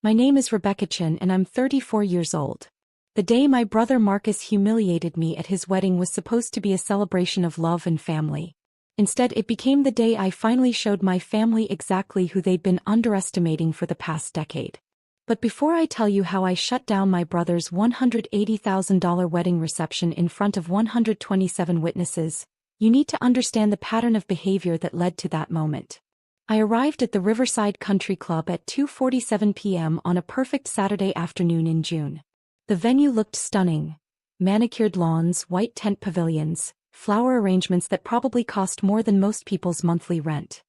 My name is Rebecca Chin and I'm 34 years old. The day my brother Marcus humiliated me at his wedding was supposed to be a celebration of love and family. Instead, it became the day I finally showed my family exactly who they'd been underestimating for the past decade. But before I tell you how I shut down my brother's $180,000 wedding reception in front of 127 witnesses, you need to understand the pattern of behavior that led to that moment. I arrived at the Riverside Country Club at 2:47 p.m. on a perfect Saturday afternoon in June. The venue looked stunning. Manicured lawns, white tent pavilions, flower arrangements that probably cost more than most people's monthly rent.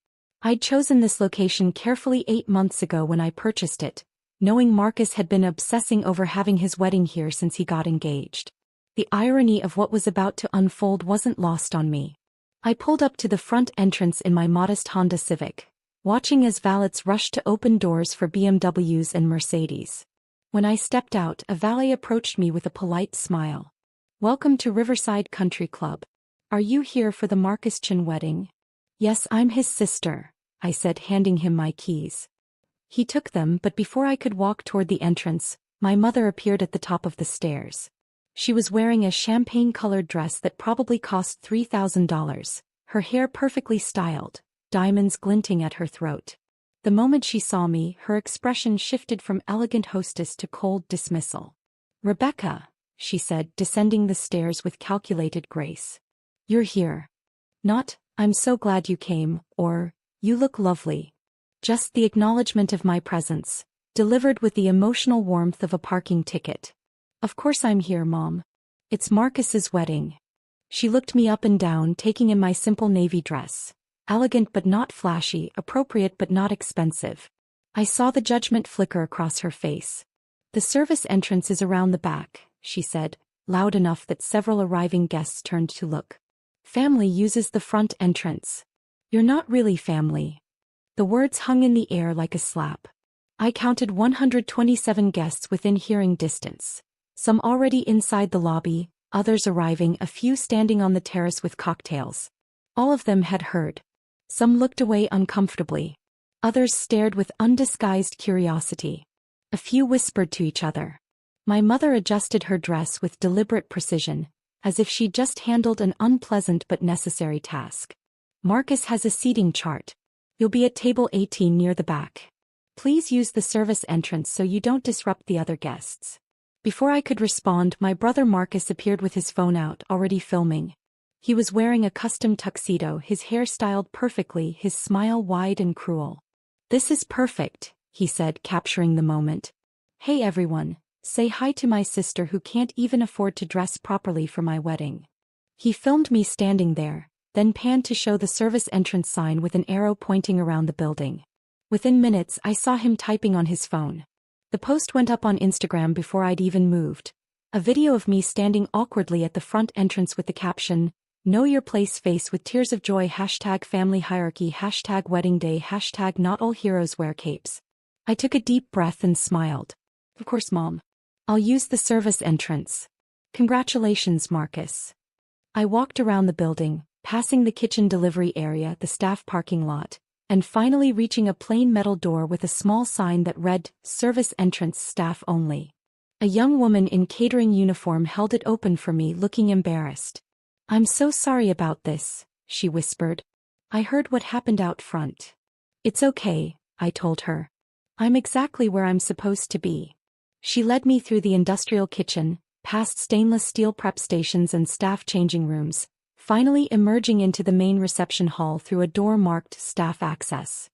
I'd chosen this location carefully 8 months ago when I purchased it, knowing Marcus had been obsessing over having his wedding here since he got engaged. The irony of what was about to unfold wasn't lost on me. I pulled up to the front entrance in my modest Honda Civic, watching as valets rushed to open doors for BMWs and Mercedes. When I stepped out, a valet approached me with a polite smile. "Welcome to Riverside Country Club. Are you here for the Marcus Chin wedding?" "Yes, I'm his sister," I said, handing him my keys. He took them, but before I could walk toward the entrance, my mother appeared at the top of the stairs. She was wearing a champagne-colored dress that probably cost $3,000, her hair perfectly styled, diamonds glinting at her throat. The moment she saw me, her expression shifted from elegant hostess to cold dismissal. "Rebecca," she said, descending the stairs with calculated grace. "You're here." Not, "I'm so glad you came," or, "You look lovely." Just the acknowledgement of my presence, delivered with the emotional warmth of a parking ticket. "Of course I'm here, Mom. It's Marcus's wedding." She looked me up and down, taking in my simple navy dress. Elegant but not flashy, appropriate but not expensive. I saw the judgment flicker across her face. "The service entrance is around the back," she said, loud enough that several arriving guests turned to look. "Family uses the front entrance. You're not really family." The words hung in the air like a slap. I counted 127 guests within hearing distance. Some already inside the lobby, others arriving, a few standing on the terrace with cocktails. All of them had heard. Some looked away uncomfortably. Others stared with undisguised curiosity. A few whispered to each other. My mother adjusted her dress with deliberate precision, as if she'd just handled an unpleasant but necessary task. "Marcus has a seating chart. You'll be at table 18 near the back. Please use the service entrance so you don't disrupt the other guests." Before I could respond, my brother Marcus appeared with his phone out, already filming. He was wearing a custom tuxedo, his hair styled perfectly, his smile wide and cruel. "This is perfect," he said, capturing the moment. "Hey everyone, say hi to my sister who can't even afford to dress properly for my wedding." He filmed me standing there, then panned to show the service entrance sign with an arrow pointing around the building. Within minutes, I saw him typing on his phone. The post went up on Instagram before I'd even moved. A video of me standing awkwardly at the front entrance with the caption, "Know your place" face with tears of joy, #family hierarchy, #wedding day, #not all heroes wear capes. I took a deep breath and smiled. "Of course, Mom. I'll use the service entrance. Congratulations, Marcus." I walked around the building, passing the kitchen delivery area, the staff parking lot, and finally reaching a plain metal door with a small sign that read, "Service entrance, staff only." A young woman in catering uniform held it open for me, looking embarrassed. "I'm so sorry about this," she whispered. "I heard what happened out front." "It's okay," I told her. "I'm exactly where I'm supposed to be." She led me through the industrial kitchen, past stainless steel prep stations and staff changing rooms, finally emerging into the main reception hall through a door marked "Staff Access."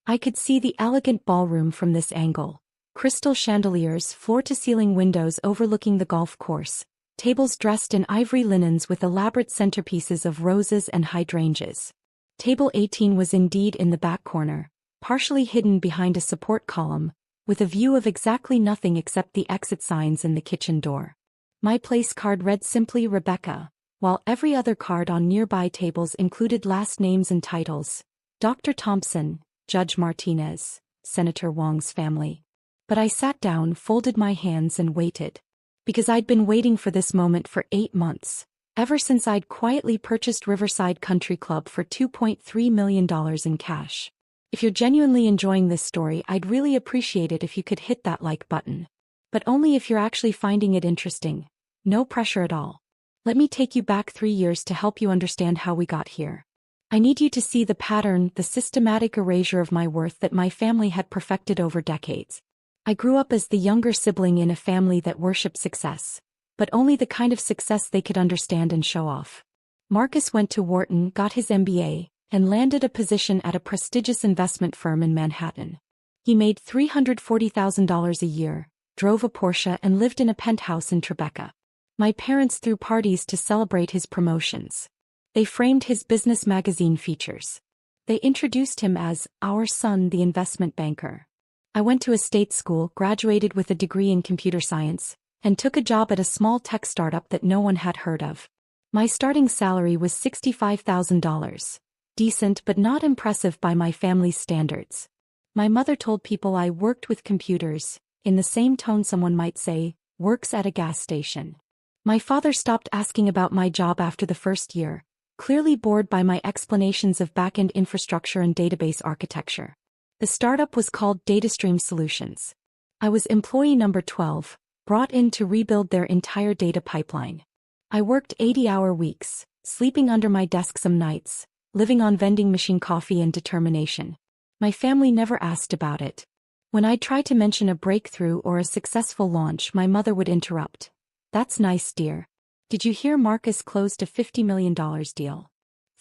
I could see the elegant ballroom from this angle. Crystal chandeliers, floor-to-ceiling windows overlooking the golf course, tables dressed in ivory linens with elaborate centerpieces of roses and hydrangeas. Table 18 was indeed in the back corner, partially hidden behind a support column, with a view of exactly nothing except the exit signs and the kitchen door. My place card read simply Rebecca, while every other card on nearby tables included last names and titles: Dr. Thompson, Judge Martinez, Senator Wong's family. But I sat down, folded my hands and waited. Because I'd been waiting for this moment for 8 months, ever since I'd quietly purchased Riverside Country Club for $2.3 million in cash. If you're genuinely enjoying this story, I'd really appreciate it if you could hit that like button. But only if you're actually finding it interesting. No pressure at all. Let me take you back 3 years to help you understand how we got here. I need you to see the pattern, the systematic erasure of my worth that my family had perfected over decades. I grew up as the younger sibling in a family that worshipped success, but only the kind of success they could understand and show off. Marcus went to Wharton, got his MBA, and landed a position at a prestigious investment firm in Manhattan. He made $340,000 a year, drove a Porsche, and lived in a penthouse in Tribeca. My parents threw parties to celebrate his promotions. They framed his business magazine features. They introduced him as our son, the investment banker. I went to a state school, graduated with a degree in computer science, and took a job at a small tech startup that no one had heard of. My starting salary was $65,000. Decent but not impressive by my family's standards. My mother told people I worked with computers, in the same tone someone might say, works at a gas station. My father stopped asking about my job after the first year, clearly bored by my explanations of back-end infrastructure and database architecture. The startup was called DataStream Solutions. I was employee number 12, brought in to rebuild their entire data pipeline. I worked 80-hour weeks, sleeping under my desk some nights, living on vending machine coffee and determination. My family never asked about it. When I tried to mention a breakthrough or a successful launch, my mother would interrupt. That's nice, dear. Did you hear Marcus closed a $50 million deal?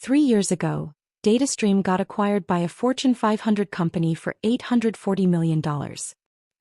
3 years ago, DataStream got acquired by a Fortune 500 company for $840 million.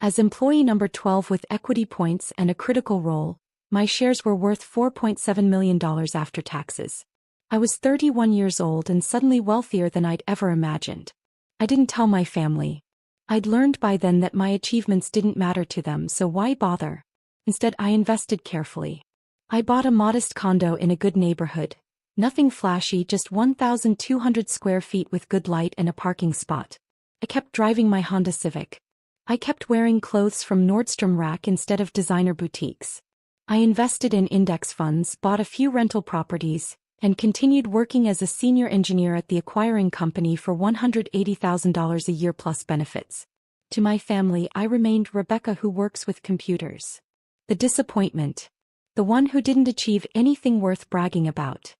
As employee number 12 with equity points and a critical role, my shares were worth $4.7 million after taxes. I was 31 years old and suddenly wealthier than I'd ever imagined. I didn't tell my family. I'd learned by then that my achievements didn't matter to them, so why bother? Instead, I invested carefully. I bought a modest condo in a good neighborhood. Nothing flashy, just 1,200 square feet with good light and a parking spot. I kept driving my Honda Civic. I kept wearing clothes from Nordstrom Rack instead of designer boutiques. I invested in index funds, bought a few rental properties, and continued working as a senior engineer at the acquiring company for $180,000 a year plus benefits. To my family, I remained Rebecca who works with computers. The disappointment. The one who didn't achieve anything worth bragging about.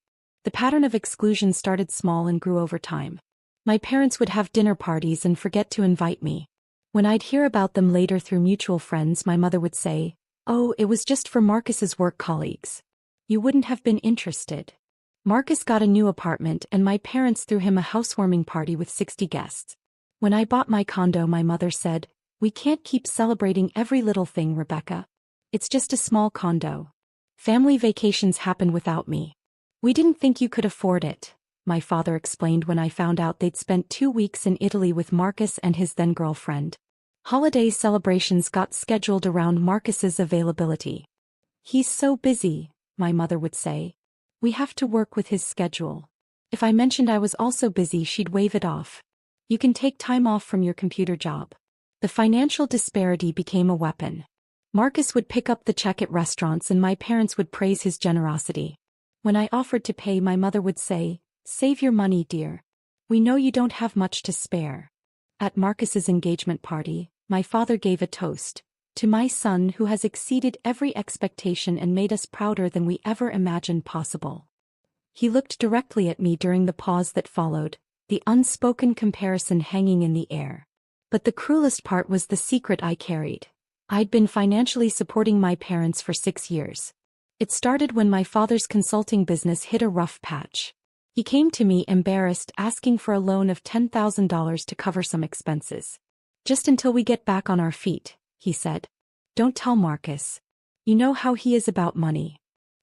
The pattern of exclusion started small and grew over time. My parents would have dinner parties and forget to invite me. When I'd hear about them later through mutual friends, my mother would say, "Oh, it was just for Marcus's work colleagues. You wouldn't have been interested." Marcus got a new apartment and my parents threw him a housewarming party with 60 guests. When I bought my condo, my mother said, "We can't keep celebrating every little thing, Rebecca. It's just a small condo. Family vacations happen without me." "We didn't think you could afford it," my father explained when I found out they'd spent 2 weeks in Italy with Marcus and his then-girlfriend. Holiday celebrations got scheduled around Marcus's availability. "He's so busy," my mother would say. "We have to work with his schedule." If I mentioned I was also busy, she'd wave it off. "You can take time off from your computer job." The financial disparity became a weapon. Marcus would pick up the check at restaurants and my parents would praise his generosity. When I offered to pay, my mother would say, "Save your money, dear. We know you don't have much to spare." At Marcus's engagement party, my father gave a toast. "To my son who has exceeded every expectation and made us prouder than we ever imagined possible." He looked directly at me during the pause that followed, the unspoken comparison hanging in the air. But the cruelest part was the secret I carried. I'd been financially supporting my parents for 6 years. It started when my father's consulting business hit a rough patch. He came to me embarrassed, asking for a loan of $10,000 to cover some expenses. "Just until we get back on our feet," he said. "Don't tell Marcus. You know how he is about money."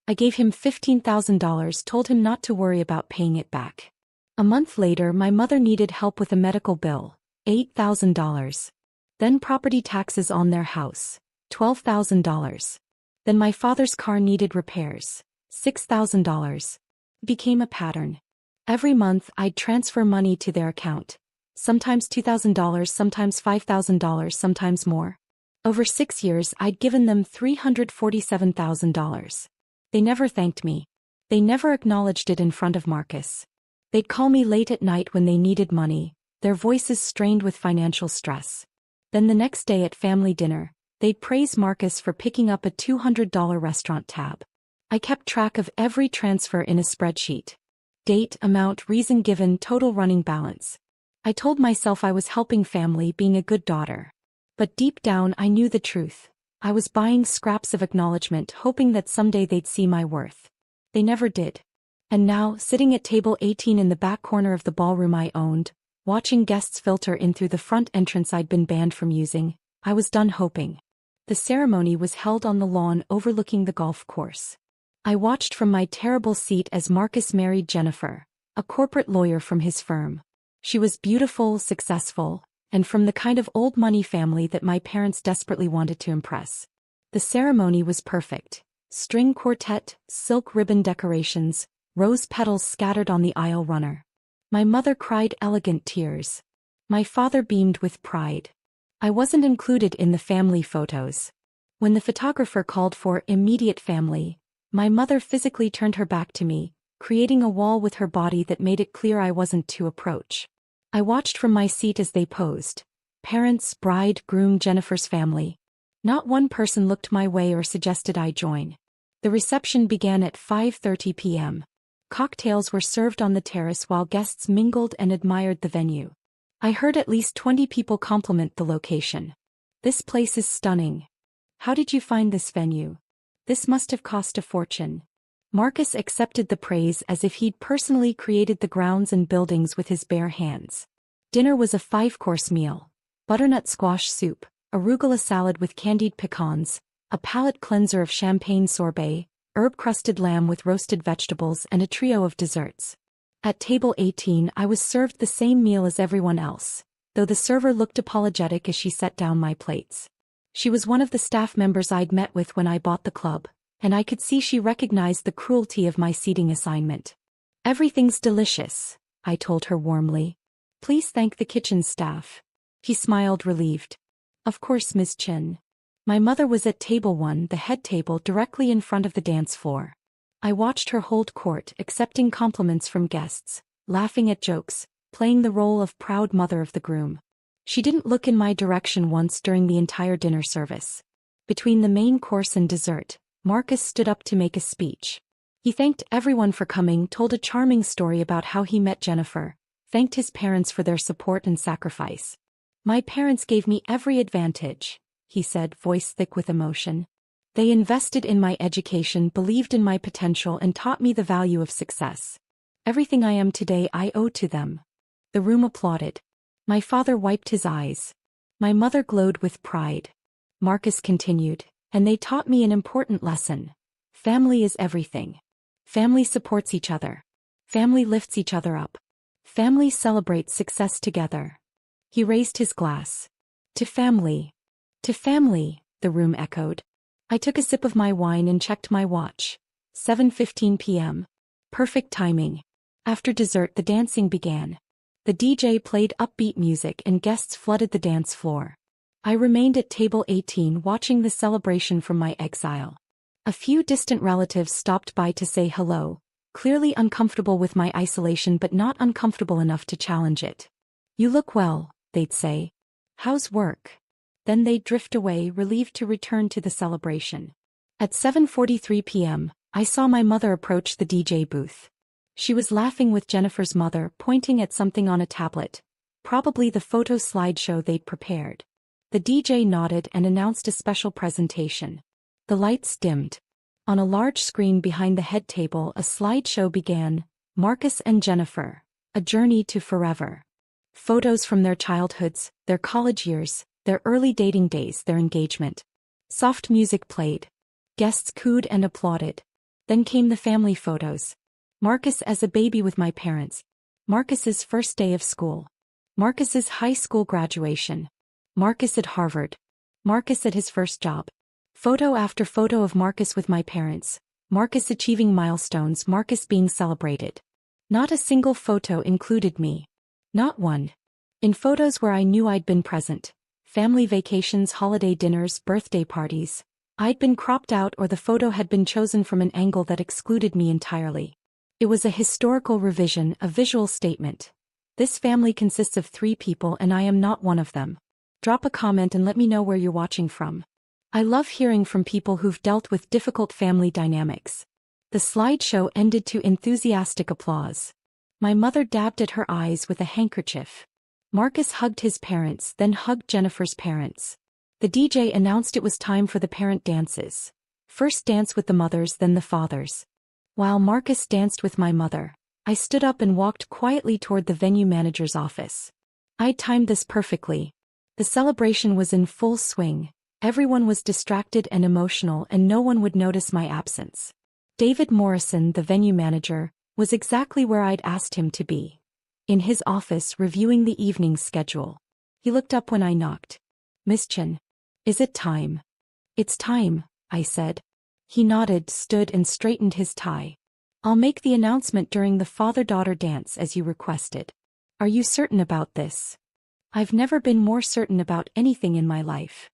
I gave him $15,000, told him not to worry about paying it back. A month later, my mother needed help with a medical bill, $8,000. Then property taxes on their house, $12,000. Then my father's car needed repairs, $6,000. It became a pattern. Every month I'd transfer money to their account. Sometimes $2,000, sometimes $5,000, sometimes more. Over 6 years I'd given them $347,000. They never thanked me. They never acknowledged it in front of Marcus. They'd call me late at night when they needed money, their voices strained with financial stress. Then the next day at family dinner, they'd praise Marcus for picking up a $200 restaurant tab. I kept track of every transfer in a spreadsheet. Date, amount, reason given, total running balance. I told myself I was helping family, being a good daughter. But deep down I knew the truth. I was buying scraps of acknowledgement, hoping that someday they'd see my worth. They never did. And now, sitting at table 18 in the back corner of the ballroom I owned, watching guests filter in through the front entrance I'd been banned from using, I was done hoping. The ceremony was held on the lawn overlooking the golf course. I watched from my terrible seat as Marcus married Jennifer, a corporate lawyer from his firm. She was beautiful, successful, and from the kind of old money family that my parents desperately wanted to impress. The ceremony was perfect. String quartet, silk ribbon decorations, rose petals scattered on the aisle runner. My mother cried elegant tears. My father beamed with pride. I wasn't included in the family photos. When the photographer called for immediate family, my mother physically turned her back to me, creating a wall with her body that made it clear I wasn't to approach. I watched from my seat as they posed. Parents, bride, groom, Jennifer's family. Not one person looked my way or suggested I join. The reception began at 5:30 p.m. Cocktails were served on the terrace while guests mingled and admired the venue. I heard at least 20 people compliment the location. "This place is stunning. How did you find this venue? This must have cost a fortune." Marcus accepted the praise as if he'd personally created the grounds and buildings with his bare hands. Dinner was a 5-course meal. Butternut squash soup, arugula salad with candied pecans, a palate cleanser of champagne sorbet, herb-crusted lamb with roasted vegetables and a trio of desserts. At table 18 I was served the same meal as everyone else, though the server looked apologetic as she set down my plates. She was one of the staff members I'd met with when I bought the club, and I could see she recognized the cruelty of my seating assignment. "Everything's delicious," I told her warmly. "Please thank the kitchen staff." She smiled relieved. "Of course, Ms. Chin." My mother was at table 1, the head table directly in front of the dance floor. I watched her hold court, accepting compliments from guests, laughing at jokes, playing the role of proud mother of the groom. She didn't look in my direction once during the entire dinner service. Between the main course and dessert, Marcus stood up to make a speech. He thanked everyone for coming, told a charming story about how he met Jennifer, thanked his parents for their support and sacrifice. "My parents gave me every advantage," he said, voice thick with emotion. "They invested in my education, believed in my potential, and taught me the value of success. Everything I am today I owe to them." The room applauded. My father wiped his eyes. My mother glowed with pride. Marcus continued, "And they taught me an important lesson. Family is everything. Family supports each other. Family lifts each other up. Family celebrates success together." He raised his glass. "To family. To family," the room echoed. I took a sip of my wine and checked my watch. 7:15 p.m. Perfect timing. After dessert the dancing began. The DJ played upbeat music and guests flooded the dance floor. I remained at table 18 watching the celebration from my exile. A few distant relatives stopped by to say hello, clearly uncomfortable with my isolation but not uncomfortable enough to challenge it. "You look well," they'd say. "How's work?" Then they'd drift away, relieved to return to the celebration. At 7:43 p.m., I saw my mother approach the DJ booth. She was laughing with Jennifer's mother, pointing at something on a tablet, probably the photo slideshow they'd prepared. The DJ nodded and announced a special presentation. The lights dimmed. On a large screen behind the head table a slideshow began, Marcus and Jennifer, a journey to forever. Photos from their childhoods, their college years, their early dating days, their engagement. Soft music played. Guests cooed and applauded. Then came the family photos. Marcus as a baby with my parents. Marcus's first day of school. Marcus's high school graduation. Marcus at Harvard. Marcus at his first job. Photo after photo of Marcus with my parents. Marcus achieving milestones, Marcus being celebrated. Not a single photo included me. Not one. In photos where I knew I'd been present, family vacations, holiday dinners, birthday parties, I'd been cropped out or the photo had been chosen from an angle that excluded me entirely. It was a historical revision, a visual statement. This family consists of 3 people and I am not one of them. Drop a comment and let me know where you're watching from. I love hearing from people who've dealt with difficult family dynamics. The slideshow ended to enthusiastic applause. My mother dabbed at her eyes with a handkerchief. Marcus hugged his parents, then hugged Jennifer's parents. The DJ announced it was time for the parent dances. First dance with the mothers, then the fathers. While Marcus danced with my mother, I stood up and walked quietly toward the venue manager's office. I'd timed this perfectly. The celebration was in full swing. Everyone was distracted and emotional and no one would notice my absence. David Morrison, the venue manager, was exactly where I'd asked him to be. In his office reviewing the evening's schedule. He looked up when I knocked. "Miss Chen, is it time?" "It's time," I said. He nodded, stood and straightened his tie. "I'll make the announcement during the father-daughter dance as you requested." "Are you certain about this?" "I've never been more certain about anything in my life."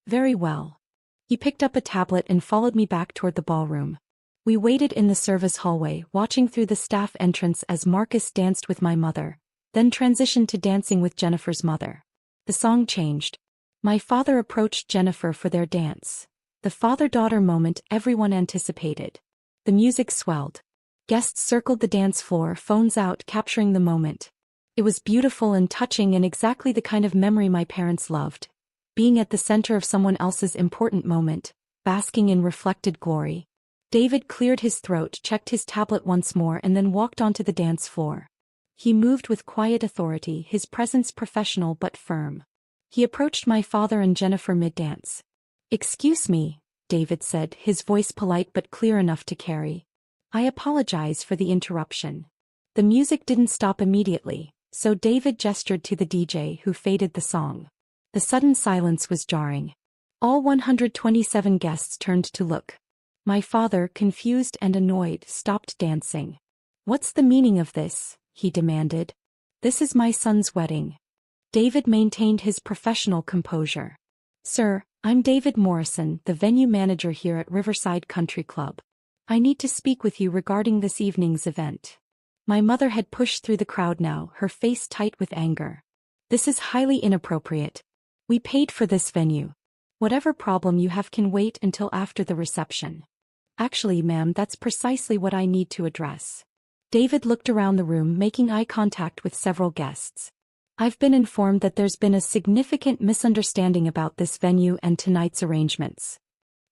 "Very well." He picked up a tablet and followed me back toward the ballroom. We waited in the service hallway, watching through the staff entrance as Marcus danced with my mother, then transitioned to dancing with Jennifer's mother. The song changed. My father approached Jennifer for their dance. The father-daughter moment everyone anticipated. The music swelled. Guests circled the dance floor, phones out, capturing the moment. It was beautiful and touching and exactly the kind of memory my parents loved. Being at the center of someone else's important moment, basking in reflected glory. David cleared his throat, checked his tablet once more and then walked onto the dance floor. He moved with quiet authority, his presence professional but firm. He approached my father and Jennifer mid-dance. "Excuse me," David said, his voice polite but clear enough to carry. "I apologize for the interruption." The music didn't stop immediately, so David gestured to the DJ who faded the song. The sudden silence was jarring. All 127 guests turned to look. My father, confused and annoyed, stopped dancing. "What's the meaning of this?" he demanded. "This is my son's wedding." David maintained his professional composure. "Sir, I'm David Morrison, the venue manager here at Riverside Country Club. I need to speak with you regarding this evening's event." My mother had pushed through the crowd now, her face tight with anger. "This is highly inappropriate. We paid for this venue. Whatever problem you have can wait until after the reception." "Actually, ma'am, that's precisely what I need to address." David looked around the room, making eye contact with several guests. "I've been informed that there's been a significant misunderstanding about this venue and tonight's arrangements."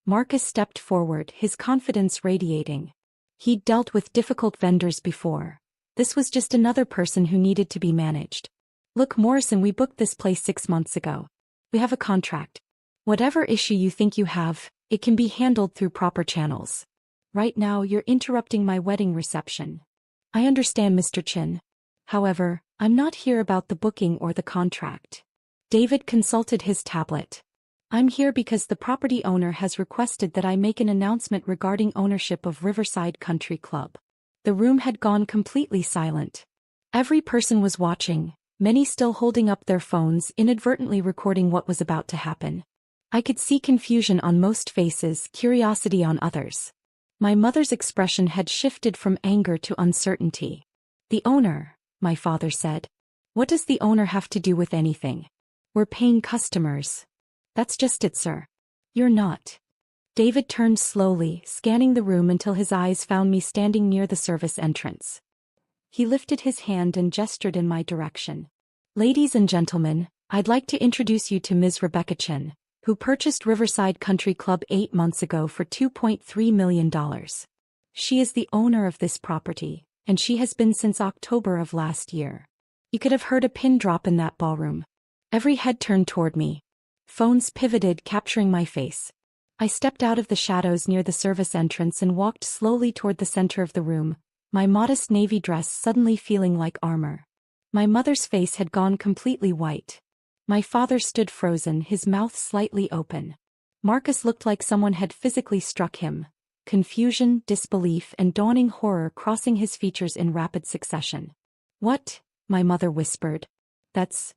Marcus stepped forward, his confidence radiating. He'd dealt with difficult vendors before. This was just another person who needed to be managed. "Look, Morrison, we booked this place 6 months ago. We have a contract. Whatever issue you think you have, it can be handled through proper channels. Right now you're interrupting my wedding reception." "I understand, Mr. Chin. However, I'm not here about the booking or the contract." David consulted his tablet. "I'm here because the property owner has requested that I make an announcement regarding ownership of Riverside Country Club." The room had gone completely silent. Every person was watching, many still holding up their phones, inadvertently recording what was about to happen. I could see confusion on most faces, curiosity on others. My mother's expression had shifted from anger to uncertainty. "The owner," my father said. "What does the owner have to do with anything? We're paying customers." "That's just it, sir. You're not." David turned slowly, scanning the room until his eyes found me standing near the service entrance. He lifted his hand and gestured in my direction. "Ladies and gentlemen, I'd like to introduce you to Ms. Rebecca Chen, who purchased Riverside Country Club 8 months ago for $2.3 million. She is the owner of this property, and she has been since October of last year." You could have heard a pin drop in that ballroom. Every head turned toward me. Phones pivoted, capturing my face. I stepped out of the shadows near the service entrance and walked slowly toward the center of the room, my modest navy dress suddenly feeling like armor. My mother's face had gone completely white. My father stood frozen, his mouth slightly open. Marcus looked like someone had physically struck him. Confusion, disbelief, and dawning horror crossing his features in rapid succession. "What?" my mother whispered. That's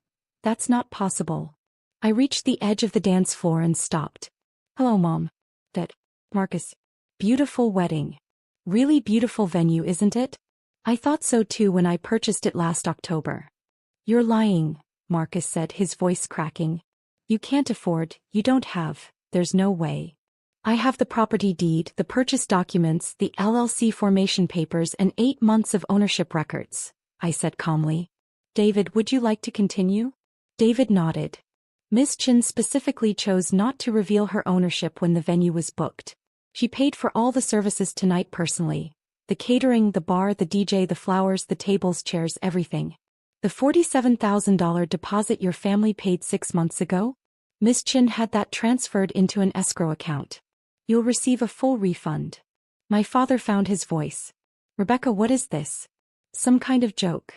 not possible." I reached the edge of the dance floor and stopped. "Hello, Mom." Marcus. "Beautiful wedding. Really beautiful venue, isn't it? I thought so too when I purchased it last October." You're lying, Marcus said, his voice cracking. You can't afford, you don't have, there's no way. I have the property deed, the purchase documents, the LLC formation papers, and 8 months of ownership records, I said calmly. David, would you like to continue? David nodded. Ms. Chin specifically chose not to reveal her ownership when the venue was booked. She paid for all the services tonight personally. The catering, the bar, the DJ, the flowers, the tables, chairs, everything. The $47,000 deposit your family paid 6 months ago? Ms. Chin had that transferred into an escrow account. You'll receive a full refund. My father found his voice. Rebecca, what is this? Some kind of joke?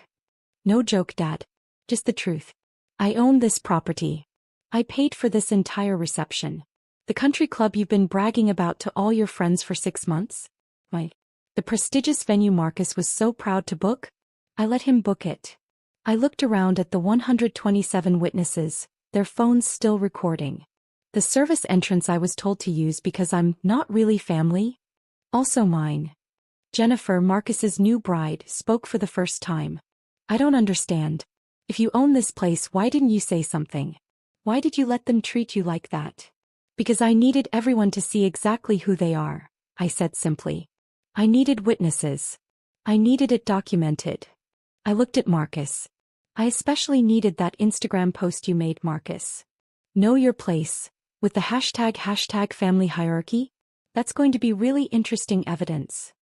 No joke, Dad. Just the truth. I own this property. I paid for this entire reception. The country club you've been bragging about to all your friends for 6 months? The prestigious venue Marcus was so proud to book? I let him book it. I looked around at the 127 witnesses, their phones still recording. The service entrance I was told to use because I'm not really family? Also mine. Jennifer, Marcus's new bride, spoke for the first time. I don't understand. If you own this place, why didn't you say something? Why did you let them treat you like that? Because I needed everyone to see exactly who they are, I said simply. I needed witnesses. I needed it documented. I looked at Marcus. I especially needed that Instagram post you made, Marcus. Know your place, with the hashtag family hierarchy? That's going to be really interesting evidence.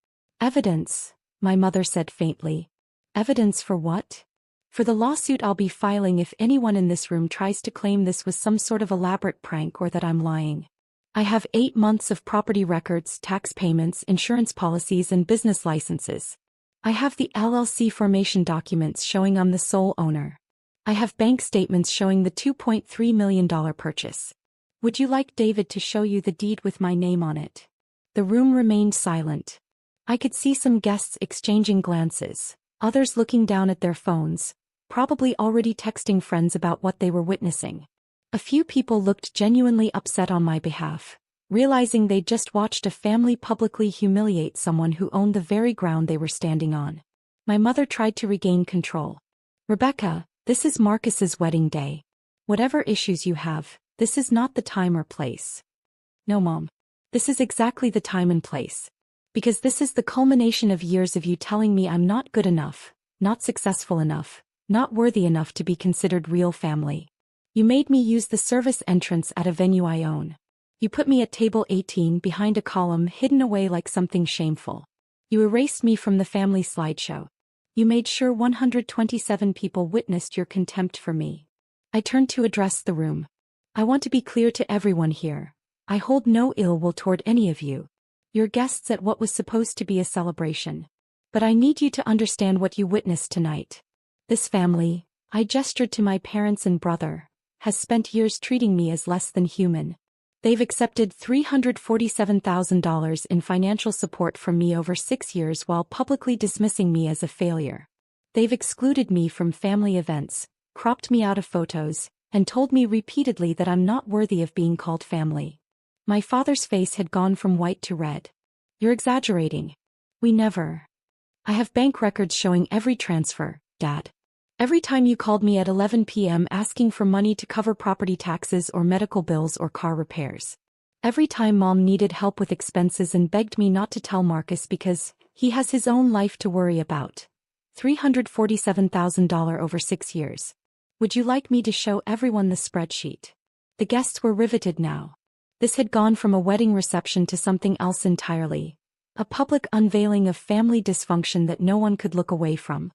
Evidence, my mother said faintly. Evidence for what? For the lawsuit I'll be filing if anyone in this room tries to claim this was some sort of elaborate prank or that I'm lying. I have 8 months of property records, tax payments, insurance policies, and business licenses. I have the LLC formation documents showing I'm the sole owner. I have bank statements showing the $2.3 million purchase. Would you like David to show you the deed with my name on it? The room remained silent. I could see some guests exchanging glances, others looking down at their phones, probably already texting friends about what they were witnessing. A few people looked genuinely upset on my behalf, realizing they'd just watched a family publicly humiliate someone who owned the very ground they were standing on. My mother tried to regain control. Rebecca, this is Marcus's wedding day. Whatever issues you have, this is not the time or place. No, Mom. This is exactly the time and place. Because this is the culmination of years of you telling me I'm not good enough, not successful enough, not worthy enough to be considered real family. You made me use the service entrance at a venue I own. You put me at table 18 behind a column hidden away like something shameful. You erased me from the family slideshow. You made sure 127 people witnessed your contempt for me. I turned to address the room. I want to be clear to everyone here. I hold no ill will toward any of you. You're guests at what was supposed to be a celebration. But I need you to understand what you witnessed tonight. This family, I gestured to my parents and brother, has spent years treating me as less than human. They've accepted $347,000 in financial support from me over 6 years while publicly dismissing me as a failure. They've excluded me from family events, cropped me out of photos, and told me repeatedly that I'm not worthy of being called family. My father's face had gone from white to red. You're exaggerating. We never. I have bank records showing every transfer, Dad. Every time you called me at 11 p.m. asking for money to cover property taxes or medical bills or car repairs. Every time Mom needed help with expenses and begged me not to tell Marcus because he has his own life to worry about. $347,000 over 6 years. Would you like me to show everyone the spreadsheet? The guests were riveted now. This had gone from a wedding reception to something else entirely. A public unveiling of family dysfunction that no one could look away from.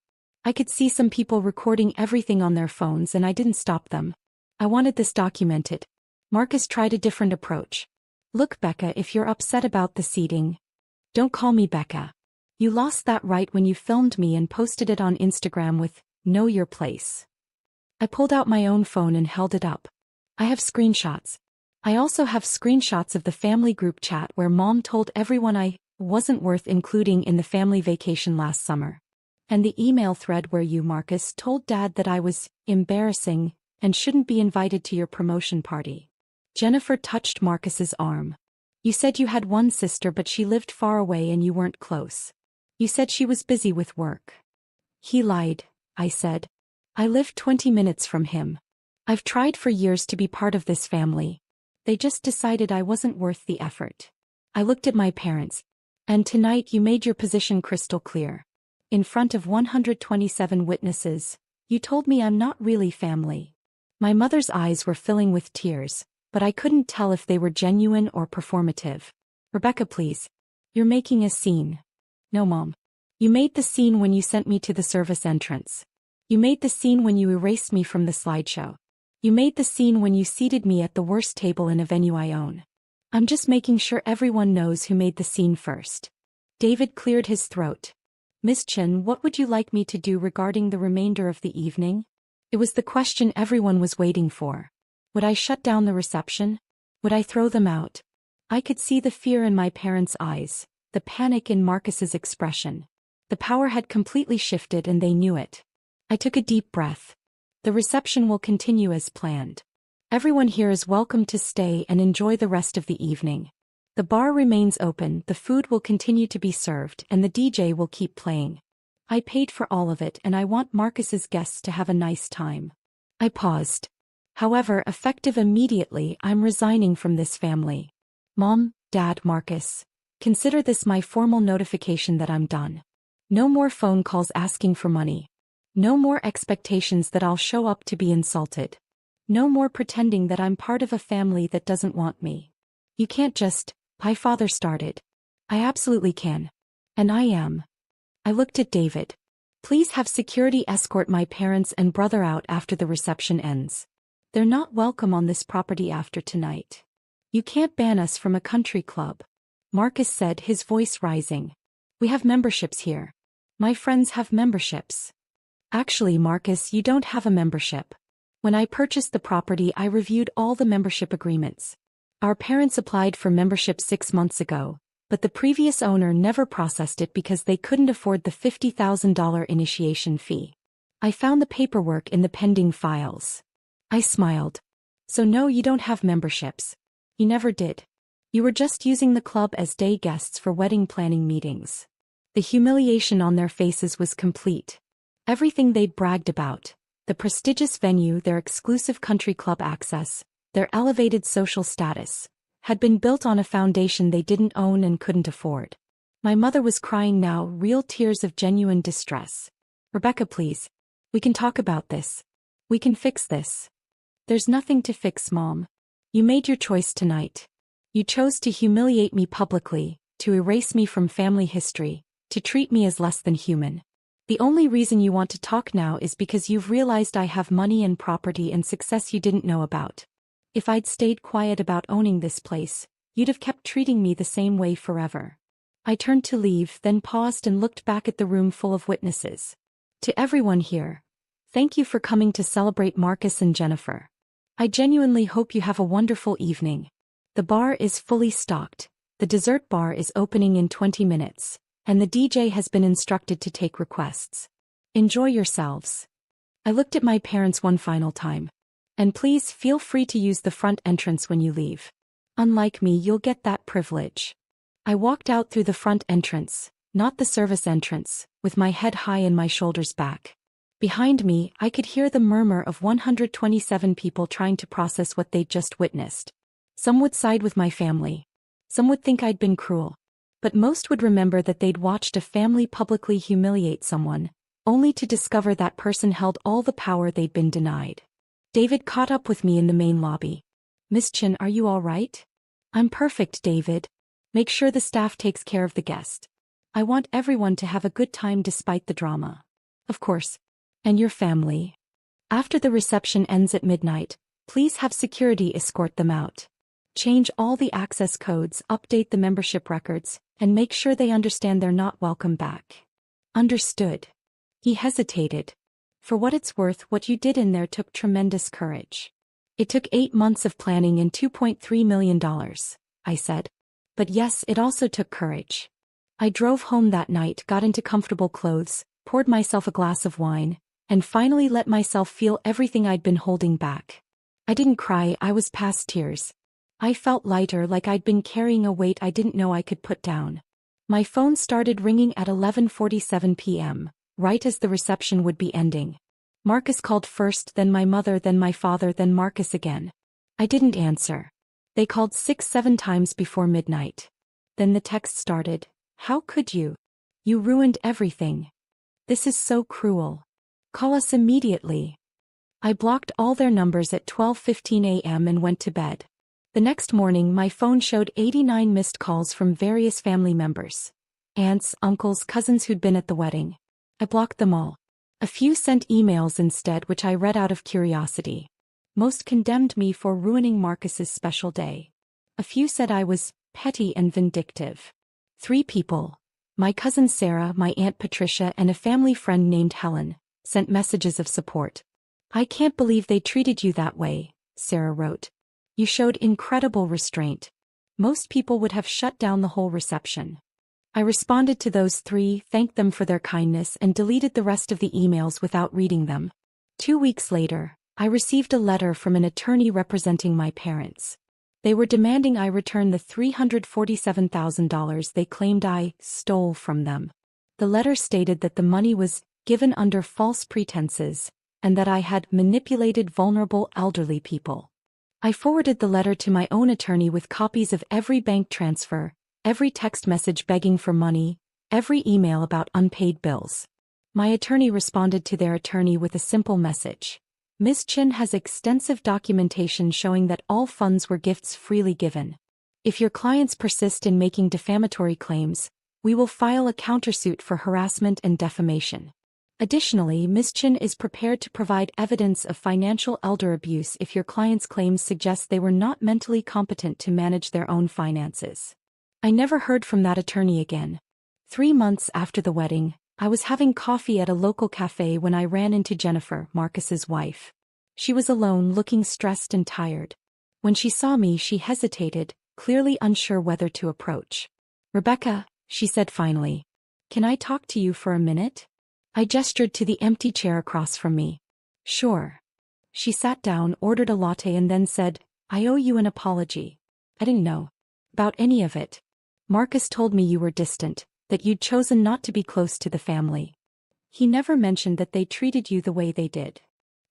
I could see some people recording everything on their phones and I didn't stop them. I wanted this documented. Marcus tried a different approach. Look, Becca, if you're upset about the seating. Don't call me Becca. You lost that right when you filmed me and posted it on Instagram with, "Know your place." I pulled out my own phone and held it up. I have screenshots. I also have screenshots of the family group chat where Mom told everyone I wasn't worth including in the family vacation last summer. And the email thread where you, Marcus, told Dad that I was embarrassing and shouldn't be invited to your promotion party. Jennifer touched Marcus's arm. You said you had one sister but she lived far away and you weren't close. You said she was busy with work. He lied, I said. I live 20 minutes from him. I've tried for years to be part of this family. They just decided I wasn't worth the effort. I looked at my parents. And tonight you made your position crystal clear. In front of 127 witnesses, you told me I'm not really family. My mother's eyes were filling with tears, but I couldn't tell if they were genuine or performative. Rebecca, please. You're making a scene. No, Mom. You made the scene when you sent me to the service entrance. You made the scene when you erased me from the slideshow. You made the scene when you seated me at the worst table in a venue I own. I'm just making sure everyone knows who made the scene first. David cleared his throat. Miss Chen, what would you like me to do regarding the remainder of the evening? It was the question everyone was waiting for. Would I shut down the reception? Would I throw them out? I could see the fear in my parents' eyes, the panic in Marcus's expression. The power had completely shifted and they knew it. I took a deep breath. The reception will continue as planned. Everyone here is welcome to stay and enjoy the rest of the evening. The bar remains open, the food will continue to be served, and the DJ will keep playing. I paid for all of it and I want Marcus's guests to have a nice time. I paused. However, effective immediately, I'm resigning from this family. Mom, Dad, Marcus. Consider this my formal notification that I'm done. No more phone calls asking for money. No more expectations that I'll show up to be insulted. No more pretending that I'm part of a family that doesn't want me. You can't just, my father started. I absolutely can. And I am. I looked at David. Please have security escort my parents and brother out after the reception ends. They're not welcome on this property after tonight. You can't ban us from a country club. Marcus said, his voice rising. We have memberships here. My friends have memberships. Actually, Marcus, you don't have a membership. When I purchased the property, I reviewed all the membership agreements. Our parents applied for membership 6 months ago, but the previous owner never processed it because they couldn't afford the $50,000 initiation fee. I found the paperwork in the pending files. I smiled. So no, you don't have memberships. You never did. You were just using the club as day guests for wedding planning meetings. The humiliation on their faces was complete. Everything they'd bragged about, the prestigious venue, their exclusive country club access, their elevated social status, had been built on a foundation they didn't own and couldn't afford. My mother was crying now, real tears of genuine distress. Rebecca, please. We can talk about this. We can fix this. There's nothing to fix, Mom. You made your choice tonight. You chose to humiliate me publicly, to erase me from family history, to treat me as less than human. The only reason you want to talk now is because you've realized I have money and property and success you didn't know about. If I'd stayed quiet about owning this place, you'd have kept treating me the same way forever. I turned to leave, then paused and looked back at the room full of witnesses. To everyone here, thank you for coming to celebrate Marcus and Jennifer. I genuinely hope you have a wonderful evening. The bar is fully stocked. The dessert bar is opening in 20 minutes. And the DJ has been instructed to take requests. Enjoy yourselves. I looked at my parents one final time. And please feel free to use the front entrance when you leave. Unlike me, you'll get that privilege. I walked out through the front entrance, not the service entrance, with my head high and my shoulders back. Behind me, I could hear the murmur of 127 people trying to process what they'd just witnessed. Some would side with my family. Some would think I'd been cruel. But most would remember that they'd watched a family publicly humiliate someone, only to discover that person held all the power they'd been denied. David caught up with me in the main lobby. Miss Chen, are you all right? I'm perfect, David. Make sure the staff takes care of the guest. I want everyone to have a good time despite the drama. Of course. And your family. After the reception ends at midnight, please have security escort them out. Change all the access codes, update the membership records, and make sure they understand they're not welcome back. Understood. He hesitated. For what it's worth, what you did in there took tremendous courage. It took 8 months of planning and $2.3 million, I said. But yes, it also took courage. I drove home that night, got into comfortable clothes, poured myself a glass of wine, and finally let myself feel everything I'd been holding back. I didn't cry, I was past tears. I felt lighter, like I'd been carrying a weight I didn't know I could put down. My phone started ringing at 11:47 p.m., right as the reception would be ending. Marcus called first, then my mother, then my father, then Marcus again. I didn't answer. They called 6-7 times before midnight. Then the text started. How could you? You ruined everything. This is so cruel. Call us immediately. I blocked all their numbers at 12:15 a.m. and went to bed. The next morning my phone showed 89 missed calls from various family members. Aunts, uncles, cousins who'd been at the wedding. I blocked them all. A few sent emails instead, which I read out of curiosity. Most condemned me for ruining Marcus's special day. A few said I was petty and vindictive. 3 people, my cousin Sarah, my Aunt Patricia, and a family friend named Helen, sent messages of support. I can't believe they treated you that way, Sarah wrote. You showed incredible restraint. Most people would have shut down the whole reception. I responded to those 3, thanked them for their kindness, and deleted the rest of the emails without reading them. 2 weeks later, I received a letter from an attorney representing my parents. They were demanding I return the $347,000 they claimed I stole from them. The letter stated that the money was given under false pretenses, and that I had manipulated vulnerable elderly people. I forwarded the letter to my own attorney with copies of every bank transfer, every text message begging for money, every email about unpaid bills. My attorney responded to their attorney with a simple message. Ms. Chin has extensive documentation showing that all funds were gifts freely given. If your clients persist in making defamatory claims, we will file a countersuit for harassment and defamation. Additionally, Ms. Chin is prepared to provide evidence of financial elder abuse if your clients' claims suggest they were not mentally competent to manage their own finances. I never heard from that attorney again. 3 months after the wedding, I was having coffee at a local cafe when I ran into Jennifer, Marcus's wife. She was alone, looking stressed and tired. When she saw me, she hesitated, clearly unsure whether to approach. Rebecca, she said finally. Can I talk to you for a minute? I gestured to the empty chair across from me. Sure. She sat down, ordered a latte, and then said, I owe you an apology. I didn't know about any of it. Marcus told me you were distant, that you'd chosen not to be close to the family. He never mentioned that they treated you the way they did.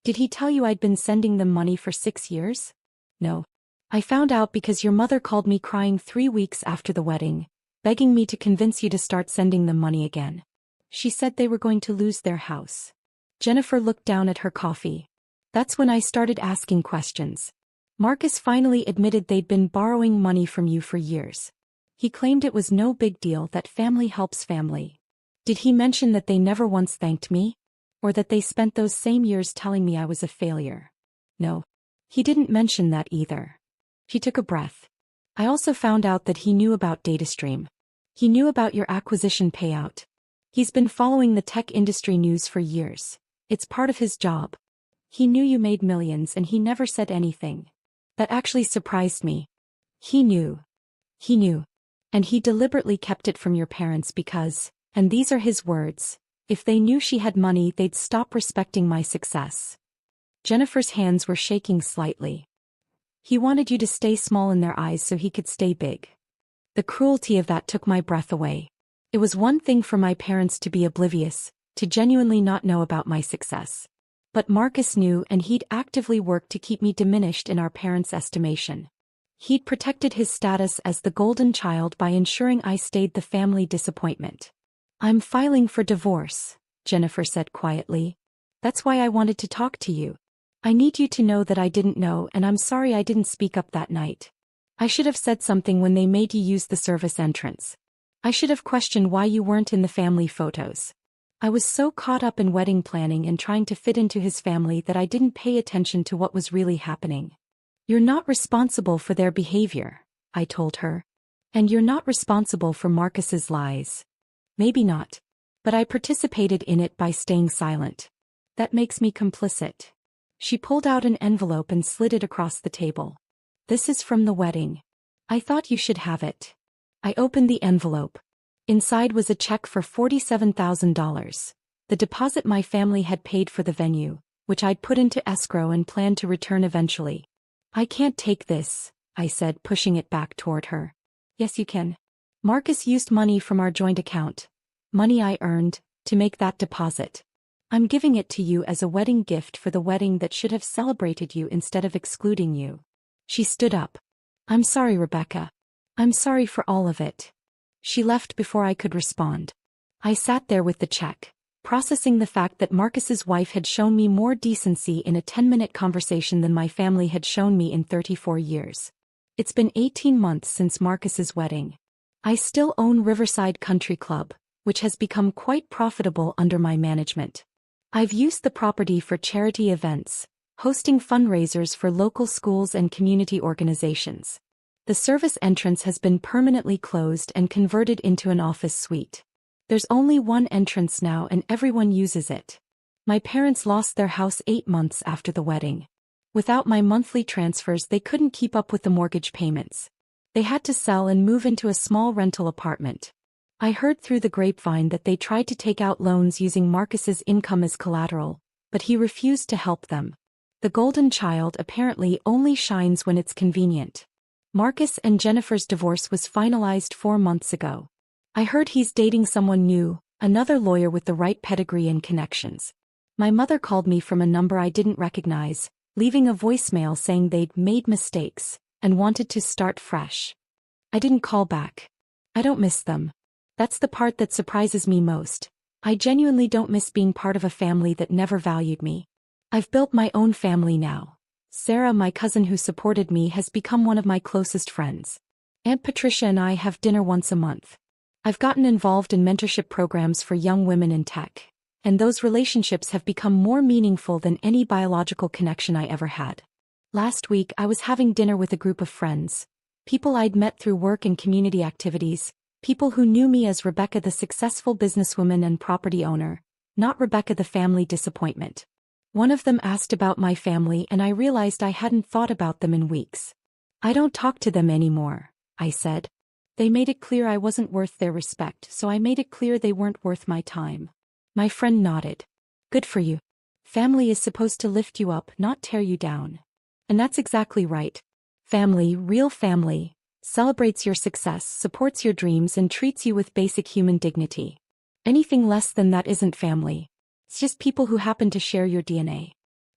Did he tell you I'd been sending them money for 6 years? No. I found out because your mother called me crying 3 weeks after the wedding, begging me to convince you to start sending them money again. She said they were going to lose their house. Jennifer looked down at her coffee. That's when I started asking questions. Marcus finally admitted they'd been borrowing money from you for years. He claimed it was no big deal, that family helps family. Did he mention that they never once thanked me? Or that they spent those same years telling me I was a failure? No. He didn't mention that either. She took a breath. I also found out that he knew about DataStream. He knew about your acquisition payout. He's been following the tech industry news for years. It's part of his job. He knew you made millions and he never said anything. That actually surprised me. He knew. He knew. And he deliberately kept it from your parents because, and these are his words, if they knew she had money, they'd stop respecting my success. Jennifer's hands were shaking slightly. He wanted you to stay small in their eyes so he could stay big. The cruelty of that took my breath away. It was one thing for my parents to be oblivious, to genuinely not know about my success. But Marcus knew, and he'd actively worked to keep me diminished in our parents' estimation. He'd protected his status as the golden child by ensuring I stayed the family disappointment. I'm filing for divorce, Jennifer said quietly. That's why I wanted to talk to you. I need you to know that I didn't know, and I'm sorry I didn't speak up that night. I should have said something when they made you use the service entrance. I should have questioned why you weren't in the family photos. I was so caught up in wedding planning and trying to fit into his family that I didn't pay attention to what was really happening. You're not responsible for their behavior, I told her. And you're not responsible for Marcus's lies. Maybe not. But I participated in it by staying silent. That makes me complicit. She pulled out an envelope and slid it across the table. This is from the wedding. I thought you should have it. I opened the envelope. Inside was a check for $47,000, the deposit my family had paid for the venue, which I'd put into escrow and planned to return eventually. I can't take this, I said, pushing it back toward her. Yes, you can. Marcus used money from our joint account, money I earned, to make that deposit. I'm giving it to you as a wedding gift for the wedding that should have celebrated you instead of excluding you. She stood up. I'm sorry, Rebecca. I'm sorry for all of it. She left before I could respond. I sat there with the check, processing the fact that Marcus's wife had shown me more decency in a 10-minute conversation than my family had shown me in 34 years. It's been 18 months since Marcus's wedding. I still own Riverside Country Club, which has become quite profitable under my management. I've used the property for charity events, hosting fundraisers for local schools and community organizations. The service entrance has been permanently closed and converted into an office suite. There's only one entrance now and everyone uses it. My parents lost their house 8 months after the wedding. Without my monthly transfers, they couldn't keep up with the mortgage payments. They had to sell and move into a small rental apartment. I heard through the grapevine that they tried to take out loans using Marcus's income as collateral, but he refused to help them. The golden child apparently only shines when it's convenient. Marcus and Jennifer's divorce was finalized 4 months ago. I heard he's dating someone new, another lawyer with the right pedigree and connections. My mother called me from a number I didn't recognize, leaving a voicemail saying they'd made mistakes and wanted to start fresh. I didn't call back. I don't miss them. That's the part that surprises me most. I genuinely don't miss being part of a family that never valued me. I've built my own family now. Sarah, my cousin who supported me, has become one of my closest friends. Aunt Patricia and I have dinner once a month. I've gotten involved in mentorship programs for young women in tech, and those relationships have become more meaningful than any biological connection I ever had. Last week I was having dinner with a group of friends, people I'd met through work and community activities, people who knew me as Rebecca the successful businesswoman and property owner, not Rebecca the family disappointment. One of them asked about my family and I realized I hadn't thought about them in weeks. I don't talk to them anymore, I said. They made it clear I wasn't worth their respect, so I made it clear they weren't worth my time. My friend nodded. Good for you. Family is supposed to lift you up, not tear you down. And that's exactly right. Family, real family, celebrates your success, supports your dreams, and treats you with basic human dignity. Anything less than that isn't family. It's just people who happen to share your DNA.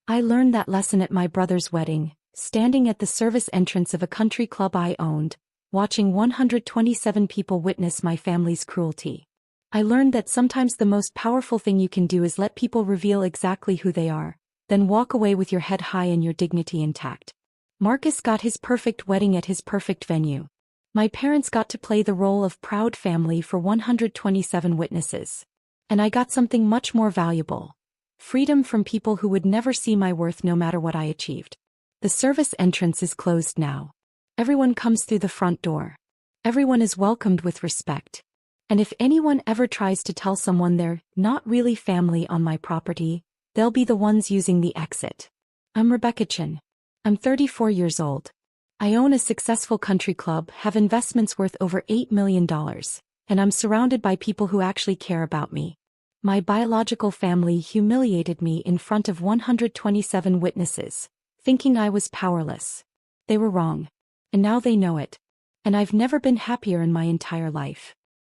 I learned that lesson at my brother's wedding, standing at the service entrance of a country club I owned, watching 127 people witness my family's cruelty. I learned that sometimes the most powerful thing you can do is let people reveal exactly who they are, then walk away with your head high and your dignity intact. Marcus got his perfect wedding at his perfect venue. My parents got to play the role of proud family for 127 witnesses. And I got something much more valuable. Freedom from people who would never see my worth no matter what I achieved. The service entrance is closed now. Everyone comes through the front door. Everyone is welcomed with respect. And if anyone ever tries to tell someone they're not really family on my property, they'll be the ones using the exit. I'm Rebecca Chin. I'm 34 years old. I own a successful country club, have investments worth over $8 million, and I'm surrounded by people who actually care about me. My biological family humiliated me in front of 127 witnesses, thinking I was powerless. They were wrong. And now they know it. And I've never been happier in my entire life.